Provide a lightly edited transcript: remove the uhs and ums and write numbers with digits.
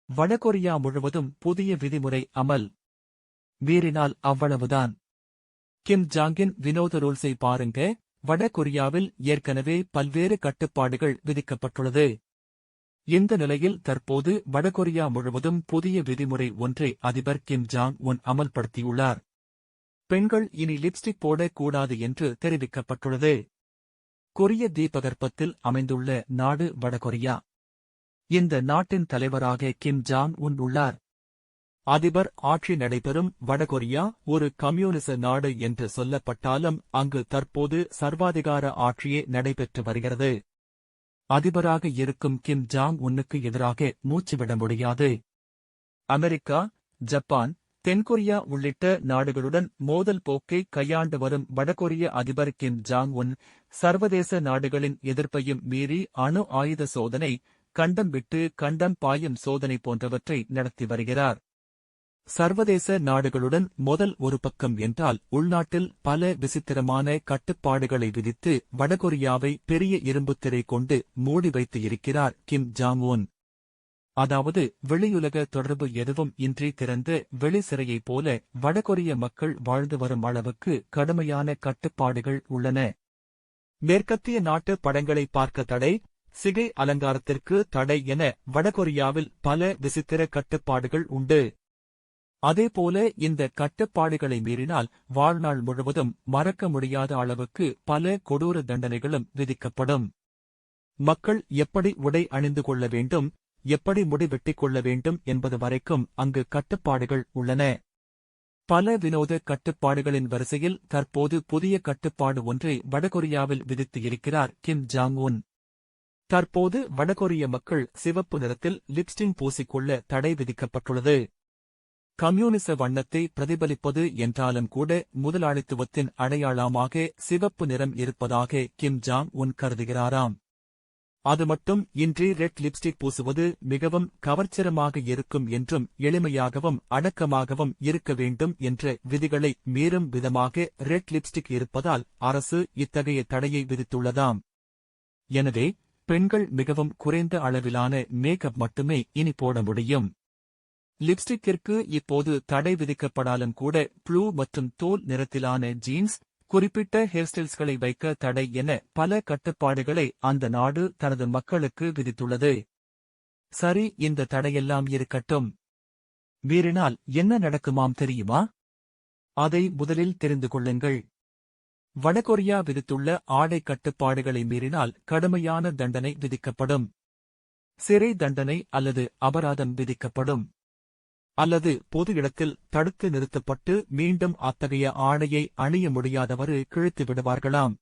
வடகொரியா முழுவதும் புதிய விதிமுறை அமல். மீறினால் அவ்வளவுதான். கிம் ஜாங்கின் வினோத ரூல்ஸை பாருங்க. வடகொரியாவில் ஏற்கனவே பல்வேறு கட்டுப்பாடுகள் விதிக்கப்பட்டுள்ளது. இந்த நிலையில் தற்போது வடகொரியா முழுவதும் புதிய விதிமுறை ஒன்றை அதிபர் கிம் ஜாங் உன் அமல்படுத்தியுள்ளார். பெண்கள் இனி லிப்ஸ்டிக் போடக் கூடாது என்று தெரிவிக்கப்பட்டுள்ளது. கொரிய தீபகற்பத்தில் அமைந்துள்ள நாடு வடகொரியா. இந்த நாட்டின் தலைவராக கிம் ஜாங் உன் உள்ளார். அதிபர் ஆட்சி நடைபெறும் வடகொரியா ஒரு கம்யூனிச நாடு என்று சொல்லப்பட்டாலும் அங்கு தற்போது சர்வாதிகார ஆட்சியே நடைபெற்று வருகிறது. அதிபராக இருக்கும் கிம் ஜாங் உன்னுக்கு எதிராக மூச்சுவிட முடியாது. அமெரிக்கா, ஜப்பான், தென்கொரியா உள்ளிட்ட நாடுகளுடன் மோதல் போக்கை கையாண்டு வரும் வடகொரிய அதிபர் கிம் ஜாங் உன் சர்வதேச நாடுகளின் எதிர்ப்பையும் மீறி அணு ஆயுத சோதனை, கண்டம் விட்டு கண்டம் பாயும் சோதனை போன்றவற்றை நடத்தி வருகிறார். சர்வதேச நாடுகளுடன் மோதல் ஒரு பக்கம் என்றால் உள்நாட்டில் பல விசித்திரமான கட்டுப்பாடுகளை விதித்து வடகொரியாவை பெரிய இரும்புத் திரை கொண்டு மூடி வைத்து இருக்கிறார் கிம் ஜாங் உன். அதாவது வெளியுலக தொடர்பு எதுவும் இன்றி திறந்த வெளி சிறையைப் போல வடகொரிய மக்கள் வாழ்ந்து வரும் அளவுக்கு கடுமையான கட்டுப்பாடுகள் உள்ளன. மேற்கத்திய நாட்டு படங்களை பார்க்க தடை, சிகை அலங்காரத்திற்கு தடை என வடகொரியாவில் பல விசித்திர கட்டுப்பாடுகள் உண்டு. அதேபோல இந்த கட்டுப்பாடுகளை மீறினால் வாழ்நாள் முழுவதும் மறக்க முடியாத அளவுக்கு பல கொடூர தண்டனைகளும் விதிக்கப்படும். மக்கள் எப்படி உடை அணிந்து கொள்ள வேண்டும், எப்படி முடி வெட்டிக் கொள்ள வேண்டும் என்பது வரைக்கும் அங்கு கட்டுப்பாடுகள் உள்ளன. பல வினோத கட்டுப்பாடுகளின் வரிசையில் தற்போது புதிய கட்டுப்பாடு ஒன்றை வடகொரியாவில் விதித்து இருக்கிறார் கிம் ஜாங் உன். தற்போது வடகொரிய மக்கள் சிவப்பு நிறத்தில் லிப்ஸ்டிக் பூசிக்கொள்ள தடை விதிக்கப்பட்டுள்ளது. கம்யூனிச வண்ணத்தை பிரதிபலிப்பது என்றாலும் கூட முதலாளித்துவத்தின் அடையாளமாக சிவப்பு நிறம் இருப்பதாக கிம் ஜாங் உன் கருதுகிறாராம். அது மட்டும் இன்றி ரெட் லிப்ஸ்டிக் பூசுவது மிகவும் கவர்ச்சிகரமாக இருக்கும் என்றும் எளிமையாகவும் அடக்கமாகவும் இருக்க வேண்டும் என்ற விதிகளை மீறும் விதமாக ரெட் லிப்ஸ்டிக் இருப்பதால் அரசு இத்தகைய தடையை விதித்துள்ளதாம். எனவே பெண்கள் மிகவும் குறைந்த அளவிலான மேக்கப் மட்டுமே இனி போட முடியும். லிப்ஸ்டிக்கிற்கு இப்போது தடை விதிக்கப்படாலும் கூட ப்ளூ மற்றும் தோல் நிறத்திலான ஜீன்ஸ், குறிப்பிட்ட ஹேர்ஸ்டைல்ஸ்களை வைக்க தடை என பல கட்டுப்பாடுகளை அந்த நாடு தனது மக்களுக்கு விதித்துள்ளது. சரி, இந்த தடையெல்லாம் இருக்கட்டும். மீறினால் என்ன நடக்குமாம் தெரியுமா? அதை முதலில் தெரிந்து கொள்ளுங்கள். வடகொரியா விதித்துள்ள ஆடை கட்டுப்பாடுகளை மீறினால் கடுமையான தண்டனை விதிக்கப்படும். சிறை தண்டனை அல்லது அபராதம் விதிக்கப்படும். அல்லது பொது இடத்தில் தடுத்து நிறுத்தப்பட்டு மீண்டும் அத்தகைய ஆடையை அணிய முடியாதவறு கிழித்து விடுவார்களாம்.